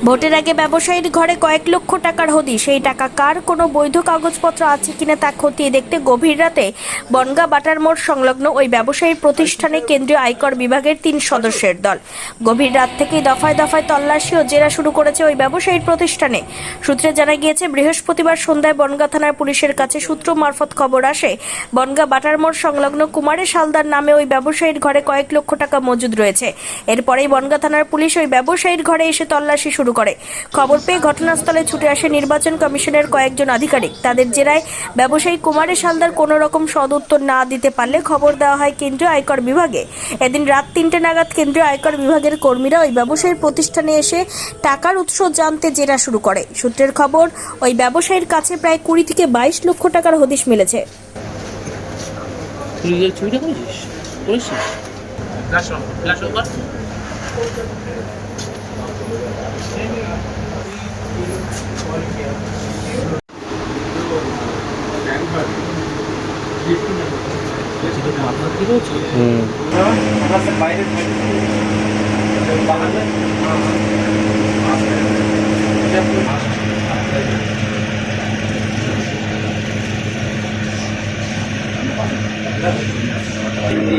ভোটের আগে ব্যবসায়ীর ঘরে কয়েক লক্ষ টাকার হদিশ। সেই টাকা কার, কোনো বৈধ কাগজপত্র আছে কিনা তা খতিয়ে দেখতে গভীর রাতে বনগাঁ বাটার মোড় সংলগ্ন ওই ব্যবসায়ীর প্রতিষ্ঠানে কেন্দ্রীয় আয়কর বিভাগের 3 সদস্যের দল গভীর রাত থেকেই দফায় দফায় তল্লাশি ও জেরা শুরু করেছে ওই ব্যবসায়ীর প্রতিষ্ঠানে। সূত্রে জানা গিয়েছে, বৃহস্পতিবার সন্ধ্যায় বনগাঁ থানার পুলিশের কাছে সূত্র মারফত খবর আসে বনগাঁ বাটার মোড় সংলগ্ন কুমারেশ হালদার নামে ওই ব্যবসায়ীর ঘরে কয়েক লক্ষ টাকা মজুদ রয়েছে। এরপরেই বনগাঁ থানার পুলিশ ওই ব্যবসায়ীর ঘরে এসে তল্লাশি শুরু করে। খবর পেয়ে ঘটনাস্থলে ছুটে আসে নির্বাচন কমিশনের কয়েকজন আধিকারিক। তাদের জেরায় ব্যবসায়ী কুমারেশ হালদার কোনো রকম সদুত্তর না দিতে পারলে খবর দেওয়া হয় কেন্দ্রীয় আয়কর বিভাগে। এদিন রাত 3টে নাগাদ কেন্দ্রীয় আয়কর বিভাগের কর্মীরা ওই ব্যবসায়ীর প্রতিষ্ঠানে এসে টাকার উৎস জানতে জেরা শুরু করে। সূত্রের খবর, ওই ব্যবসায়ীর কাছে প্রায় 20 থেকে 22 লক্ষ টাকার হদিশ মিলেছে।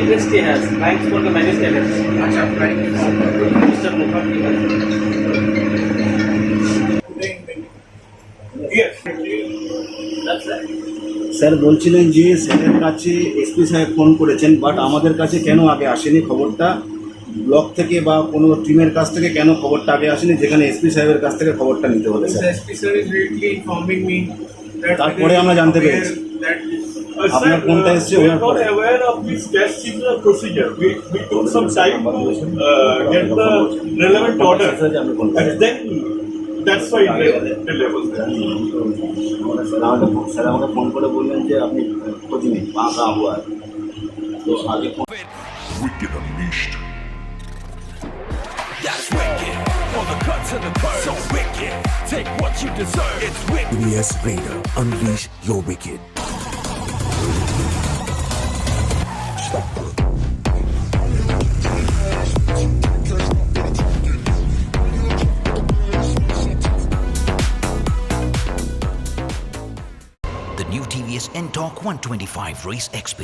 Industry has thanks for the management. Acha, right. Mr. Mukherjee. Yes. That's right. Sir বলছিলেন যে স্যারের কাছে এসপি সাহেব ফোন করেছেন, বাট আমাদের কাছে কেন আগে আসেনি খবরটা? ব্লক থেকে বা কোনো টিমের কাছ থেকে কেন খবরটা আগে আসেনি, যেখানে এসপি সাহেবের কাছ থেকে খবরটা নিতে হলো sir? SP sir is directly informing me that তারপরে আমরা জানতে পেরেছি আপনার ফোনটা এসছে ওনার পরে। aware of this cash seizure procedure. We took some time to get the relevant order, and then that's why the level there. Sir আমাকে phone করে বললেন যে আপনি খোঁজ নিন পাঁকা হুয়া, তো আগে phone. Wicked Unleashed. That's wicked. For the cuts and the curves. So wicked. Take what you deserve. It's wicked. Yes, Raider. Unleash your wicked. The new TVS N-Torque 125 Race XP.